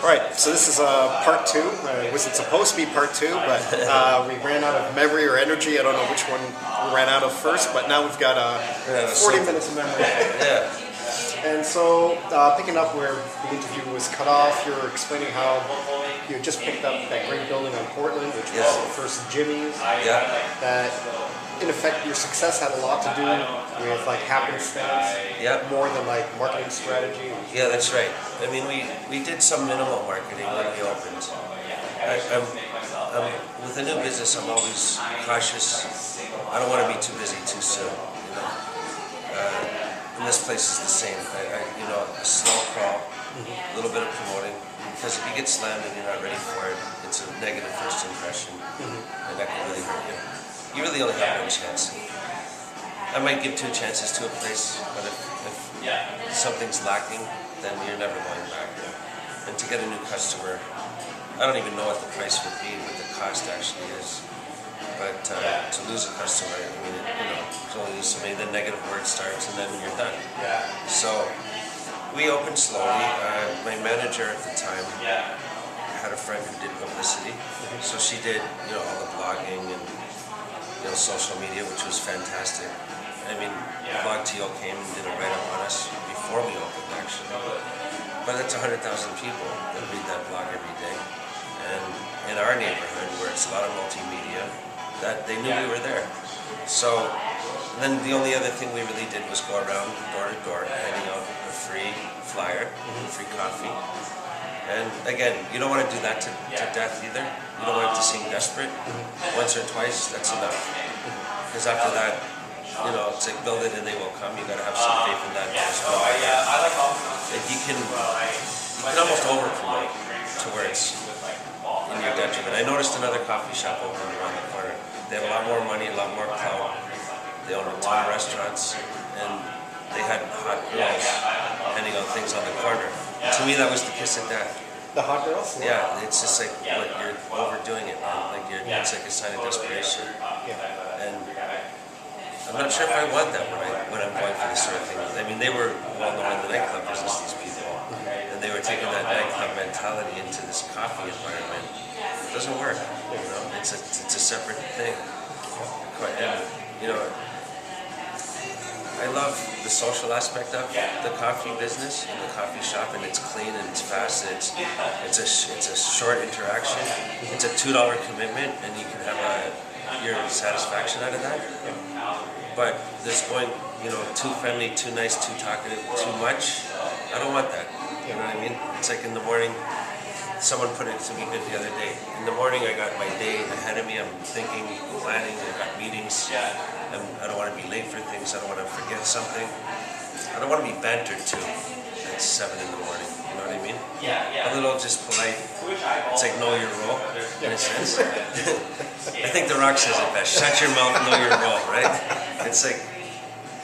Alright, so this is part two. It wasn't supposed to be part two, but we ran out of memory or energy. I don't know which one we ran out of first, but now we've got 40 minutes of memory. Yeah. And so, picking up where the interview was cut off, you were explaining how you had just picked up that great building on Portland, which was the first Jimmy's. Yeah. That, in effect, your success had a lot to do with like happenstance, more than like marketing strategy. Yeah, that's right. I mean, we did some minimal marketing when we opened. With a new business, I'm always cautious. I don't want to be too busy too soon. You know, and this place is the same. You know, a slow crawl, a little bit of promoting, because if you get slammed and you're not ready for it, it's a negative first impression, and that can really hurt you. You really only have one chance. I might give 2 chances to a place, but if something's lacking, then you're never going back. And to get a new customer, I don't even know what the price would be, what the cost actually is. But to lose a customer, I mean, it's only so many. The negative word starts, and then you're done. So we opened slowly. My manager at the time had a friend who did publicity, so she did, all the blogging and social media, which was fantastic. I mean, BlogTO came and did a write-up on us before we opened, actually. But that's 100,000 people that read that blog every day. And in our neighborhood, where it's a lot of multimedia, that they knew we were there. So then the only other thing we really did was go around door to door, handing out a free flyer, free coffee. And again, you don't want to do that to death either. You don't want it to seem desperate. Once or twice, that's enough. Because after that, it's like build it and they will come. You got to have some faith in that as well. You can almost over promote to where it's in your detriment. I noticed another coffee shop opened around the corner. They have a lot more money, a lot more clout. They own a ton of restaurants, and they had hot girls handing out things on the corner. To me, that was the kiss of death. The hot girls? Yeah, it's just like, you're overdoing it, man. It's like a sign of desperation. And I'm not sure if I want that when I'm going for this sort of thing. I mean, they were well known in the nightclub business, these people, and they were taking that nightclub mentality into this coffee environment. It doesn't work. It's a separate thing. And I love the social aspect of the coffee business and the coffee shop, and it's clean and it's fast and it's a short interaction. It's a $2 commitment, and you can have your satisfaction out of that. But this going, too friendly, too nice, too talkative, too much, I don't want that. You know what I mean? It's like in the morning, someone put it to me good the other day. In the morning, I got my day ahead of me. I'm thinking, planning, I've got meetings. I don't want to be late for things. I don't want to forget something. I don't want to be bantered to at 7 in the morning. You know what I mean? A little just polite. It's like know your role, in a sense. I think The Rock says it best. Shut your mouth, know your role, right? It's like,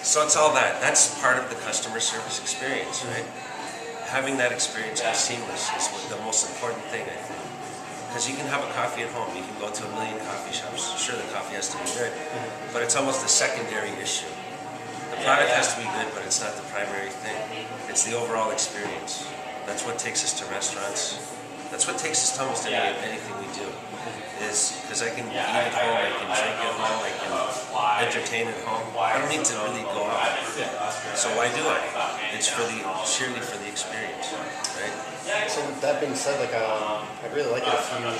so it's all that. That's part of the customer service experience, right? Having that experience be seamless is the most important thing, I think. Because you can have a coffee at home. You can go to a million coffee shops. Sure, the coffee has to be good, but it's almost a secondary issue. The product has to be good, but it's not the primary thing. It's the overall experience. That's what takes us to restaurants. That's what takes us to almost anything we do. Is because I can eat at home, I can drink at home, I can entertain at home. I don't need to really go out. So why do I? It's sheerly for the experience, right? So with that being said, I'd really like it if you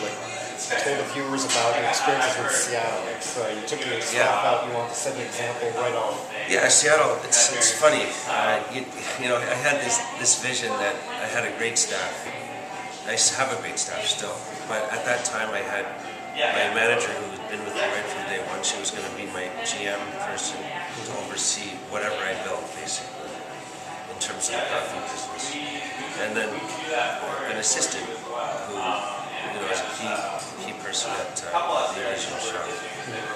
told the viewers about your experiences with Seattle. So you took your staff out, you want to set an example right off. Yeah, Seattle, it's funny. I had this vision that I had a great staff. I have a great staff still, but at that time I had my manager who had been with me right from day one. She was going to be my GM person to oversee whatever I built, basically, in terms of the coffee business. And then an assistant who, was a key person at the original shop.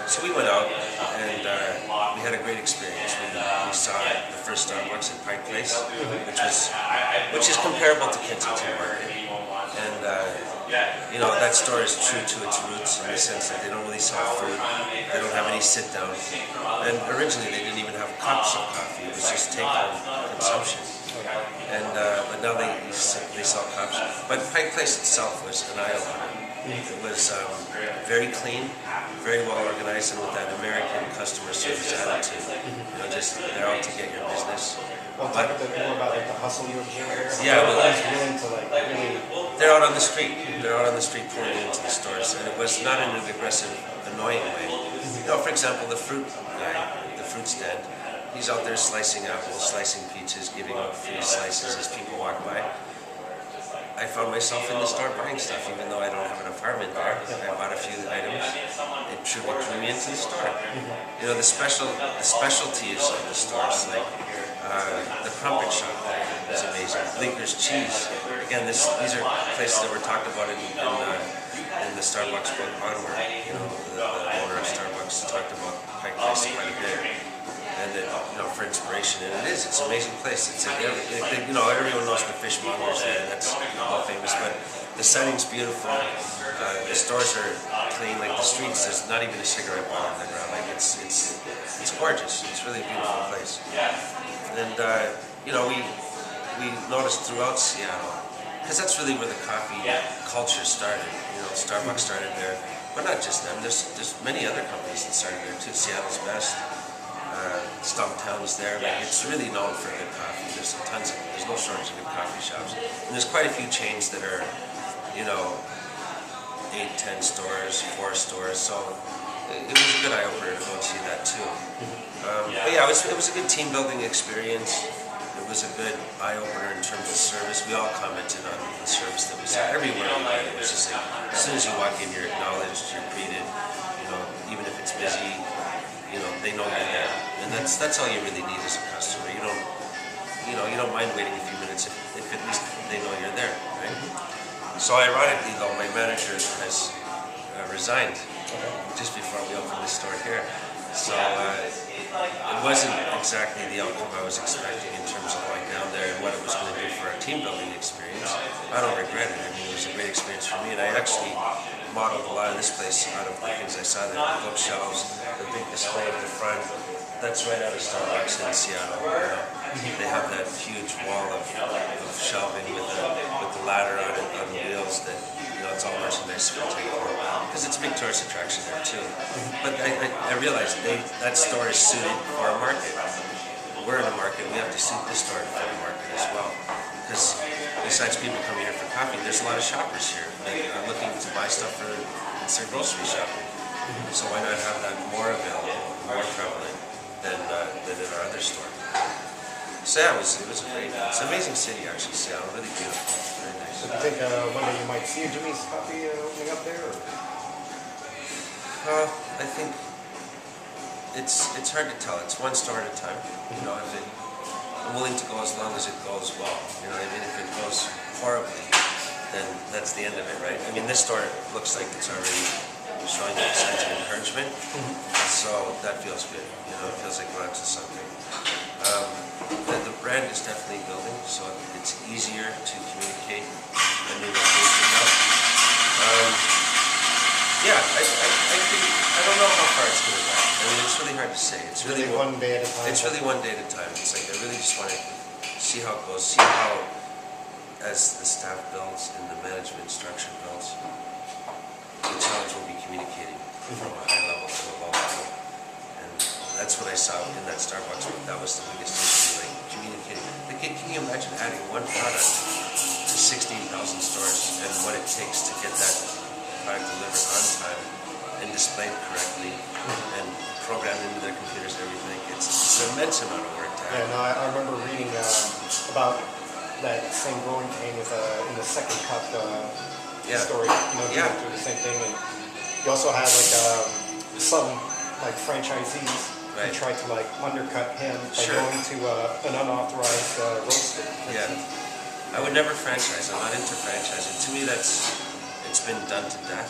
So we went out and we had a great experience. We saw the first Starbucks at Pike Place, which is comparable to Kensington Market. And that store is true to its roots in the sense that they don't really sell food. They don't have any sit-down. And originally they didn't even have cups of coffee. It was just take-home consumption. but now they sell cups. But Pike Place itself was an eye-opener. It was very clean, very well organized, and with that American customer service attitude. Just they're out to get your business. Well, talk a bit more about like the hustle you observe there. Yeah, well, willing to like really. They're out on the street. They're out on the street pouring into the stores, and it was not in an aggressive, annoying way. For example, the fruit guy, the fruit stand, he's out there slicing apples, slicing peaches, giving out free slices as people walk by. I found myself in the store buying stuff, even though I don't have an apartment there. I bought a few items. It truly drew me into the store. The specialties of the stores, like the crumpet shop there is amazing. Linker's cheese. Again, these are places that were talked about in the Starbucks book Onward. The owner of Starbucks talked about Pike Place quite a bit. And for inspiration, and it's an amazing place. It's everyone knows the fishmongers there. That's all famous, but the setting's beautiful. The stores are clean, like the streets. There's not even a cigarette butt on the ground. Like it's gorgeous. It's really a beautiful place. And we noticed throughout Seattle, because that's really where the coffee culture started. Starbucks started there, but not just them. There's many other companies that started there too. Seattle's Best. Stumptown's there. It's really known for good coffee. There's no shortage of good coffee shops. And there's quite a few chains that are, 8, 10 stores, 4 stores. So it was a good eye-opener to go and see that too. But yeah, it was a good team building experience. It was a good eye-opener in terms of service. We all commented on the service that we saw. Everywhere we went, it was just like, as soon as you walk in, you're acknowledged, you're greeted, even if it's busy, they know you're there. And that's all you really need as a customer. You don't mind waiting a few minutes if at least they know you're there, right? So ironically though, my manager has resigned just before we opened the store here. So it wasn't exactly the outcome I was expecting in terms of going down there and what it was going to do for our team building experience. I don't regret it. It was a great experience for me, and I actually modeled a lot of this place out of the things I saw there. The bookshelves, the big display at the front. That's right out of Starbucks in Seattle. They have that huge wall of shelving with the ladder on the wheels that it's all merchandise for takeover. Because it's a big tourist attraction there too. But I realized that store is suited for a market. We're in a market, we have to suit this store for a market as well. Because besides people coming here for coffee, there's a lot of shoppers here that are looking to buy stuff for their grocery shopping. So why not have that more available, more prevalent than in our other store? So yeah, it was it's an amazing city actually, Seattle, really beautiful, very nice. So do you think one day you might see a Jimmy's Coffee opening up there? I think it's hard to tell. It's one store at a time. I'm willing to go as long as it goes well. If it goes horribly, then that's the end of it, right? This store looks like it's already showing signs of encouragement, so that feels good. It feels like we're onto something. The brand is definitely building, so it's easier to communicate a new location now. I don't know how far it's going to go. It's really hard to say. It's really one day at a time. It's really one day at a time. It's like I really just want to see how it goes, see how, as the staff builds and the management structure builds, the challenge will be communicating from a high level to a low level. And that's what I saw in that Starbucks book. That was the biggest issue, like communicating. Can you imagine adding one product to 16,000 stores and what it takes to get that product delivered on time and displayed correctly and programmed into their computers and everything? It's an immense amount of work to have. Yeah, no, I remember reading about that same growing pain with in the second cup story. Doing through the same thing, and you also had some franchisees who tried to undercut him by going to an unauthorized roaster. Yeah, I would never franchise. I'm not into franchising. To me, it's been done to death,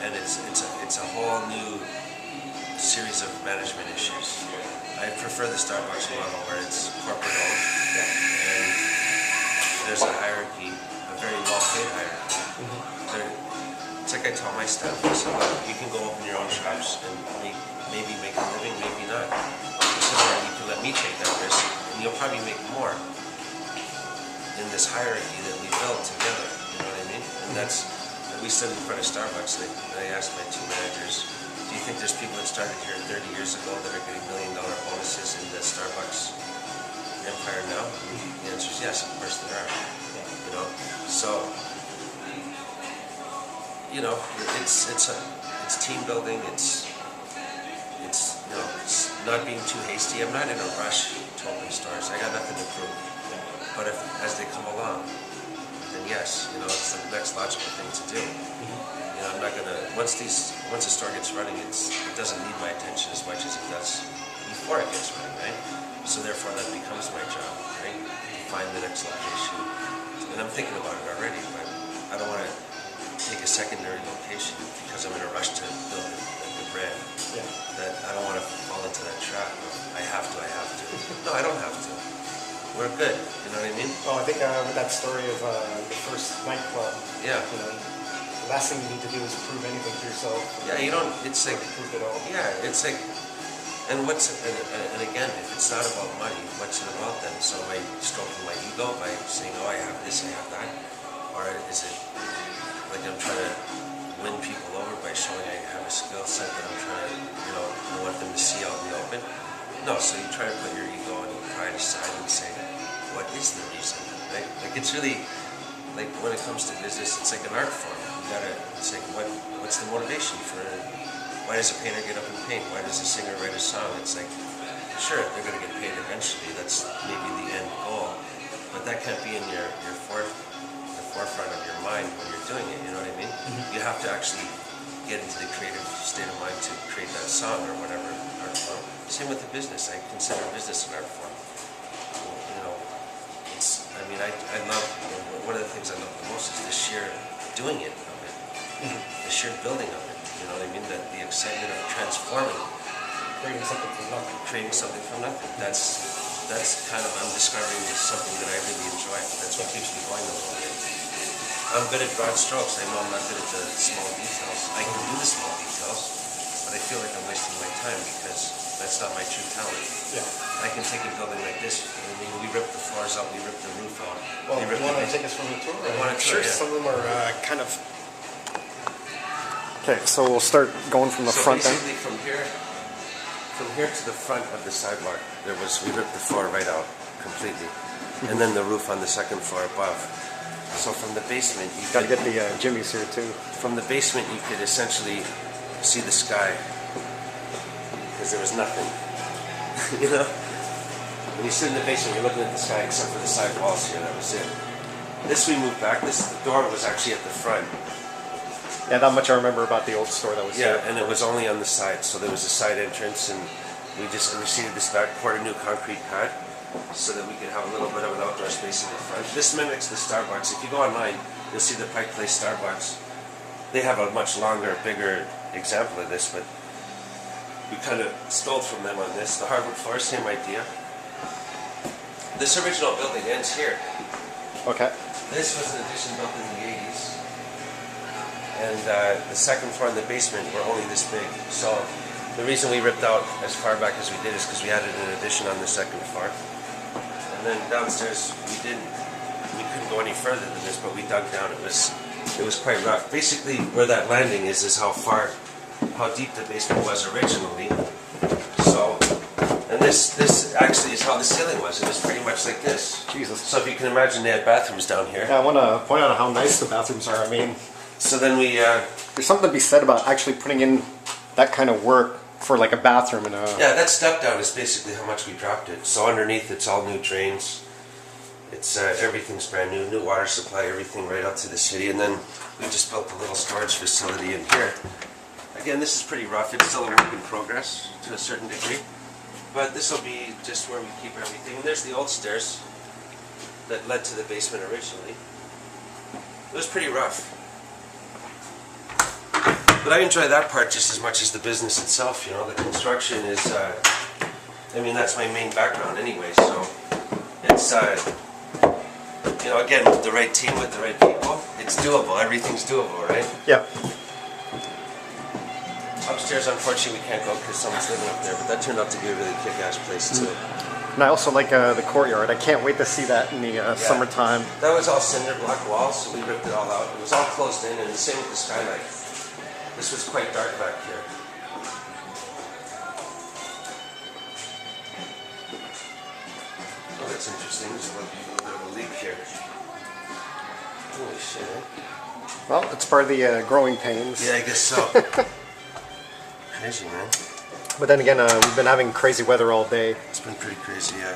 and it's a whole new series of management issues. I prefer the Starbucks model where it's corporate owned, and there's a hierarchy, a very well-paid hierarchy. It's like I tell my staff, I said, look, you can go open your own shops and maybe make a living, maybe not. I said, or you can let me take that risk, and you'll probably make more. in this hierarchy that we build together. You know what I mean? And that's, we stood in front of Starbucks, and I asked my two managers, do you think there's people that started here 30 years ago that are getting $1 million bonuses in the Starbucks empire now? The answer is yes, of course there are. You know, so you know, it's team building. It's you know, it's not being too hasty. I'm not in a rush to open stores. I got nothing to prove. But if as they come along, then yes, you know, it's the next logical thing to do. You know, I'm not gonna once a store gets running, it doesn't need my attention as much as it does before it gets running, right? So therefore, that becomes my job, right? To find the next location, and I'm thinking about it already, but I don't want to take a secondary location because I'm in a rush to build a brand. Yeah. That I don't want to fall into that trap of I have to. No, I don't have to. We're good. You know what I mean? Oh, I think with that story of the first nightclub. Yeah. You know, the last thing you need to do is prove anything to yourself. Yeah, you don't. It's like prove it all. Yeah, it's like. And and again, if it's not about money, what's it about then? So am I stroking my ego by saying, oh, I have this, I have that? Or is it like I'm trying to win people over by showing I have a skill set that I'm trying to, you know, I want them to see out in the open? No, so you try to put your ego and your pride aside and say, what is the reason, right? Like it's really, like when it comes to business, it's like an art form. You gotta, it's like, what's the motivation for why does a painter get up and paint? Why does a singer write a song? It's like, sure, they're going to get paid eventually. That's maybe the end goal. But that can't be in the forefront of your mind when you're doing it. You know what I mean? You have to actually get into the creative state of mind to create that song or whatever art form. Same with the business. I consider business an art form. You know, it's, I mean, I love, one of the things I love the most is the sheer doing it of it. The sheer building of it. You know what I mean? That the excitement of transforming, Creating something from nothing. Creating something from nothing. That's kind of, I'm discovering something that I really enjoy. That's what keeps me going a little bit. I'm good at broad strokes. I know I'm not good at the small details. I can do the small details, but I feel like I'm wasting my time because that's not my true talent. Yeah. I can take a building like this. I mean, we ripped the floors out, we ripped the roof out. Well, you want to take us from the tour? I'm sure some of them are kind of. Okay, so we'll start going from the front then. Basically from here to the front of the sidewalk, we ripped the floor right out completely, and then the roof on the second floor above. So from the basement, you got to get the Jimmys here too. From the basement, you could essentially see the sky because there was nothing. You know, when you sit in the basement, you're looking at the sky except for the side walls here. That was it. This we moved back. The door was actually at the front. Yeah, that much I remember about the old store that was here. And it was only on the side, so there was a side entrance, and we just receded this back, poured a new concrete pad, so that we could have a little bit of an outdoor space in the front. This mimics the Starbucks. If you go online, you'll see the Pike Place Starbucks. They have a much longer, bigger example of this, but we kind of stole from them on this. The hardwood floor, same idea. This original building ends here. Okay. This was an addition built in the 80s. And the second floor and the basement were only this big. So the reason we ripped out as far back as we did is because we added an addition on the second floor. And then downstairs we couldn't go any further than this, but we dug down. It was quite rough. Basically where that landing is how deep the basement was originally. So, and this actually is how the ceiling was. It was pretty much like this. Jesus. So if you can imagine, they had bathrooms down here. Yeah, I want to point out how nice the bathrooms are. I mean, so then we... there's something to be said about actually putting in that kind of work for like a bathroom and a... Yeah, that step down is basically how much we dropped it. So underneath it's all new drains. It's everything's brand new, new water supply, everything right out to the city. And then we just built a little storage facility in here. Again, this is pretty rough. It's still a work in progress to a certain degree. But this will be just where we keep everything. And there's the old stairs that led to the basement originally. It was pretty rough. But I enjoy that part just as much as the business itself, you know. The construction is, I mean, that's my main background anyway, so it's, you know, again, with the right team, with the right people, it's doable. Everything's doable, right? Yeah. Upstairs, unfortunately, we can't go because someone's living up there, but that turned out to be a really kick-ass place, too. And I also like the courtyard. I can't wait to see that in the summertime. That was all cinder block walls, so we ripped it all out. It was all closed in, and the same with the skylight. This was quite dark back here. Oh, that's interesting. There's a little bit of a leak here. Holy shit, eh? Well, it's part of the growing pains. Yeah, I guess so. Crazy, man. But then again, we've been having crazy weather all day. It's been pretty crazy, yeah.